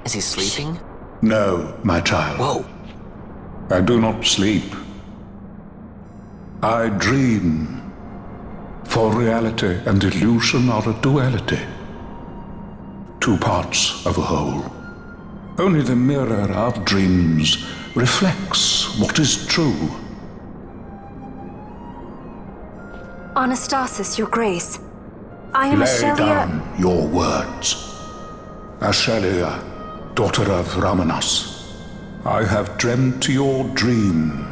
Is he sleeping? No, my child. Whoa. I do not sleep. I dream. For reality and illusion are a duality. Two parts of a whole. Only the mirror of dreams reflects what is true. Anastasis, Your Grace. I am Lay Ashelia. down your words. Ashelia, daughter of Ramanas, I have dreamt your dream.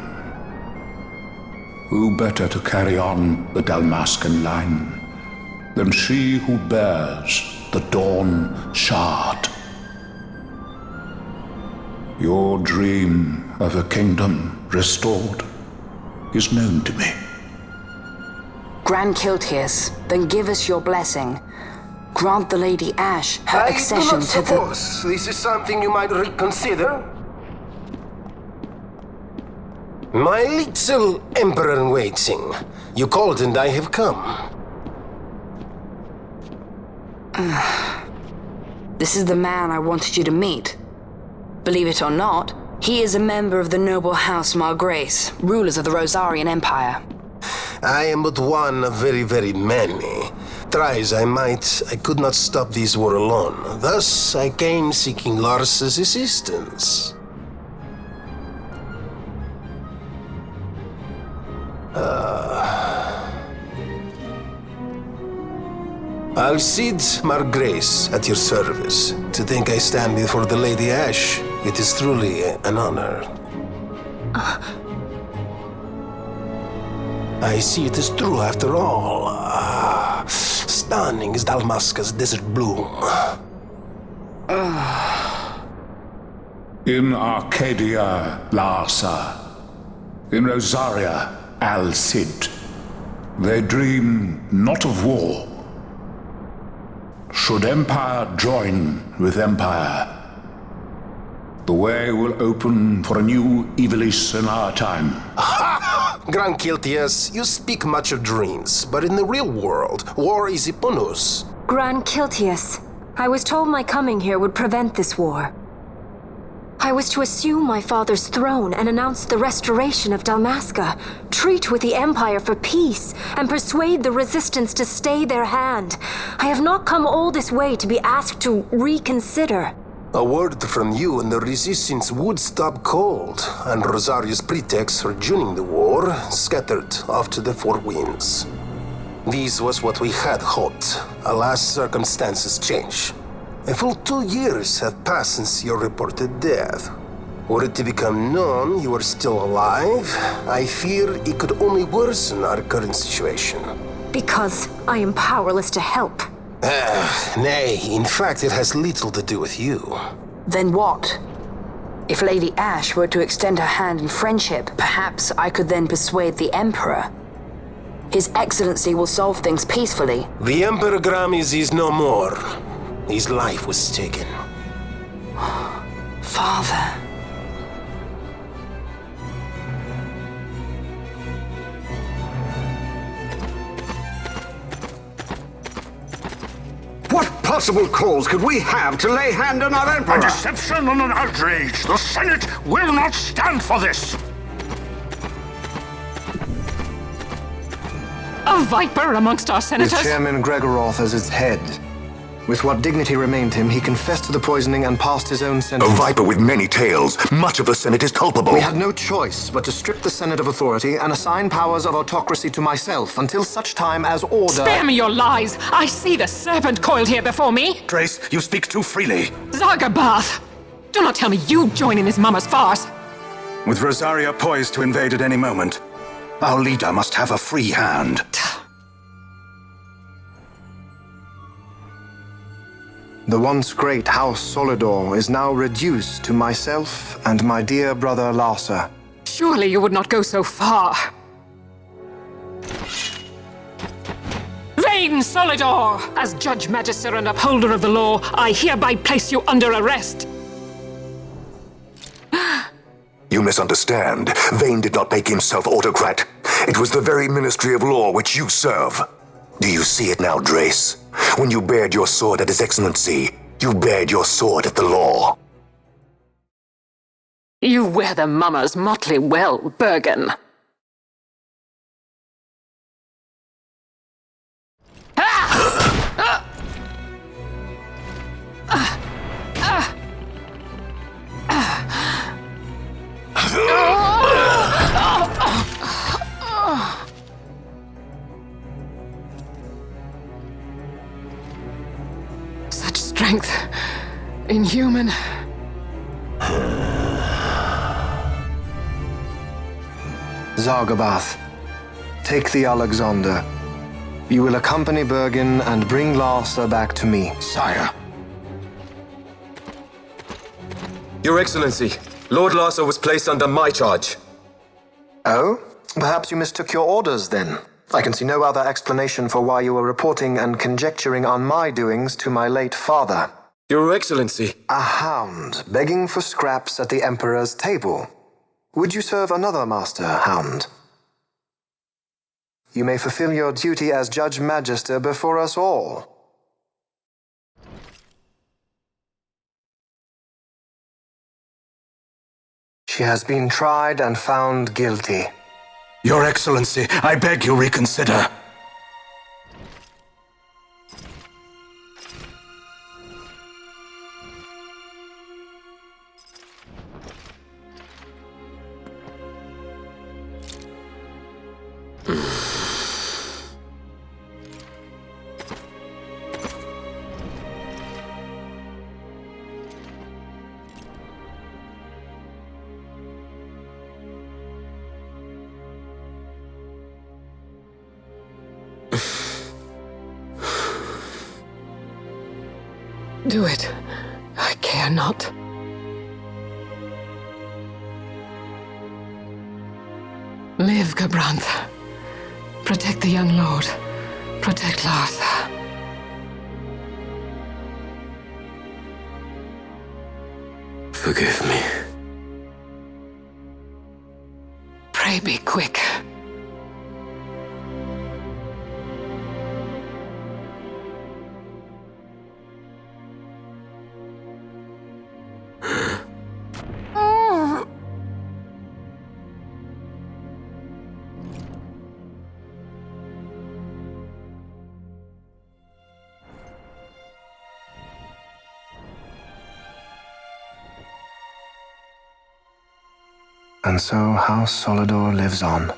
Who better to carry on the Dalmascan line than she who bears the Dawn Shard? Your dream of a kingdom restored is known to me. Gran Kiltias, then give us your blessing. Grant the Lady Ash her accession to the... I do not suppose this is something you might reconsider. My little Emperor-in-Waiting, you called and I have come. This is the man I wanted you to meet. Believe it or not, he is a member of the noble house Margrace, rulers of the Rosarian Empire. I am but one of very, very many. Try as I might, I could not stop this war alone. Thus, I came seeking Larsa's assistance. Alcide Margrace at your service. To think I stand before the Lady Ash, it is truly an honor. I see it is true after all. Stunning is Dalmasca's desert bloom. In Arcadia, Larsa. In Rosaria, Alcide. They dream not of war. Should empire join with empire, the way will open for a new Ivalice in our time. Gran Kiltias, you speak much of dreams, but in the real world, war is upon us. Gran Kiltias. I was told my coming here would prevent this war. I was to assume my father's throne and announce the restoration of Dalmasca, treat with the Empire for peace, and persuade the resistance to stay their hand. I have not come all this way to be asked to reconsider. A word from you and the resistance would stop cold, and Rosaria's pretext for joining the war scattered off to the four winds. This was what we had hoped. Alas, circumstances change. A full 2 years have passed since your reported death. Were it to become known you are still alive, I fear it could only worsen our current situation. Because I am powerless to help. Nay, in fact it has little to do with you. Then what? If Lady Ash were to extend her hand in friendship, perhaps I could then persuade the Emperor. His Excellency will solve things peacefully. The Emperor Gramis is no more. His life was taken. Father. What possible cause could we have to lay hand on our Emperor? A deception and an outrage! The Senate will not stand for this! A viper amongst our senators? With Chairman Gregoroth as its head. With what dignity remained him, he confessed to the poisoning and passed his own sentence. A viper with many tails. Much of the Senate is culpable. We had no choice but to strip the Senate of authority and assign powers of autocracy to myself until such time as order... Spare me your lies! I see the serpent coiled here before me! Grace, you speak too freely. Zargabath! Do not tell me you join in his mama's farce! With Rosaria poised to invade at any moment, our leader must have a free hand. The once great House Solidor is now reduced to myself and my dear brother Larsa. Surely you would not go so far. Vain Solidor! As Judge Magister and upholder of the law, I hereby place you under arrest. You misunderstand. Vane did not make himself autocrat. It was the very Ministry of Law which you serve. Do you see it now, Drace? When you bared your sword at His Excellency, you bared your sword at the law. You wear the mummer's motley well, Bergen. Such strength. Inhuman. Zargabath, take the Alexander. You will accompany Bergen and bring Larsa back to me. Sire. Your Excellency, Lord Larsa was placed under my charge. Oh? Perhaps you mistook your orders then. I can see no other explanation for why you were reporting and conjecturing on my doings to my late father. Your Excellency. A hound begging for scraps at the Emperor's table. Would you serve another master, hound? You may fulfill your duty as Judge Magister before us all. She has been tried and found guilty. Your Excellency, I beg you reconsider. Do it. I care not. Live, Gabrantha. Protect the young lord. Protect Larsa. Forgive me. Pray be quick. And so House Solidor lives on.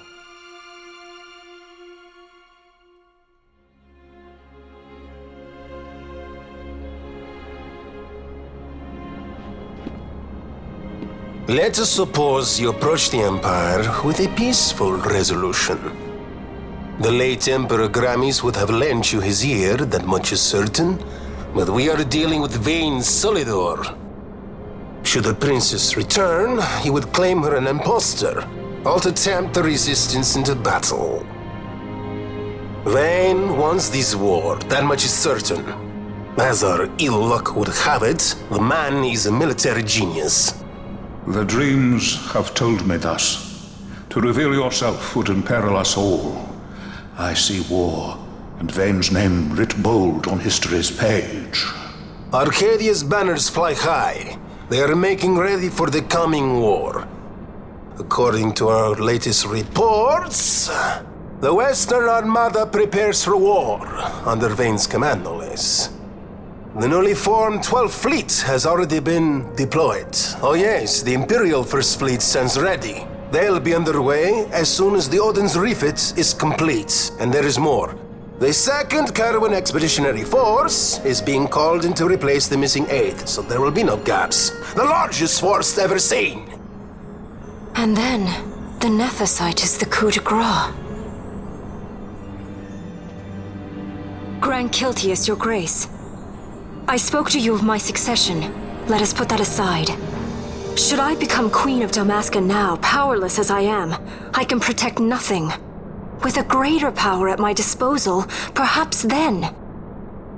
Let us suppose you approach the Empire with a peaceful resolution. The late Emperor Gramis would have lent you his ear, that much is certain, but we are dealing with vain Solidor. Should the princess return, he would claim her an impostor, or to tempt the resistance into battle. Vayne wants this war, that much is certain. As our ill luck would have it, the man is a military genius. The dreams have told me thus. To reveal yourself would imperil us all. I see war, and Vayne's name writ bold on history's page. Arcadia's banners fly high. They are making ready for the coming war. According to our latest reports, the Western Armada prepares for war, under Vayne's command, no less. The newly formed 12th Fleet has already been deployed. Oh yes, the Imperial First Fleet stands ready. They'll be underway as soon as the Odin's refit is complete. And there is more. The 2nd Caravan Expeditionary Force is being called in to replace the missing 8th, so there will be no gaps. The largest force ever seen! And then, the Nethicite is the coup de grace. Gran Kiltias, Your Grace. I spoke to you of my succession. Let us put that aside. Should I become Queen of Dalmasca now, powerless as I am, I can protect nothing. With a greater power at my disposal, perhaps then.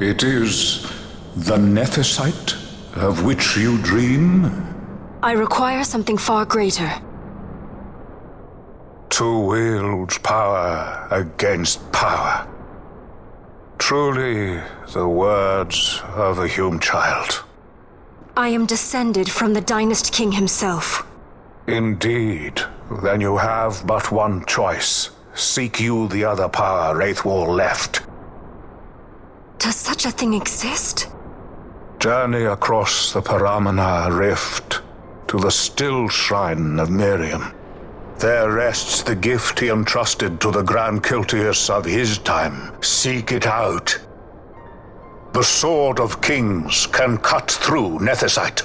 It is the Nethicite of which you dream? I require something far greater. To wield power against power. Truly, the words of a Hume child. I am descended from the Dynast King himself. Indeed. Then you have but one choice. Seek you the other power Wraithwall left. Does such a thing exist? Journey across the Paramana Rift to the still shrine of Miriam. There rests the gift he entrusted to the Gran Kiltias of his time. Seek it out. The Sword of Kings can cut through Nethicite.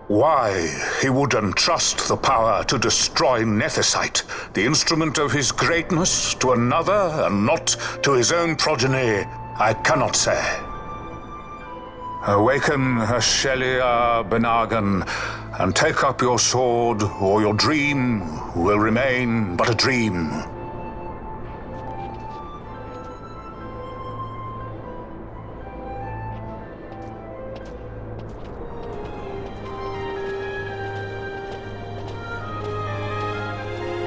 Why he would entrust the power to destroy Nethicite, the instrument of his greatness, to another and not to his own progeny, I cannot say. Awaken Shelia Benagan, and take up your sword, or your dream will remain but a dream.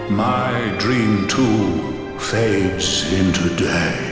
My dream too fades into day.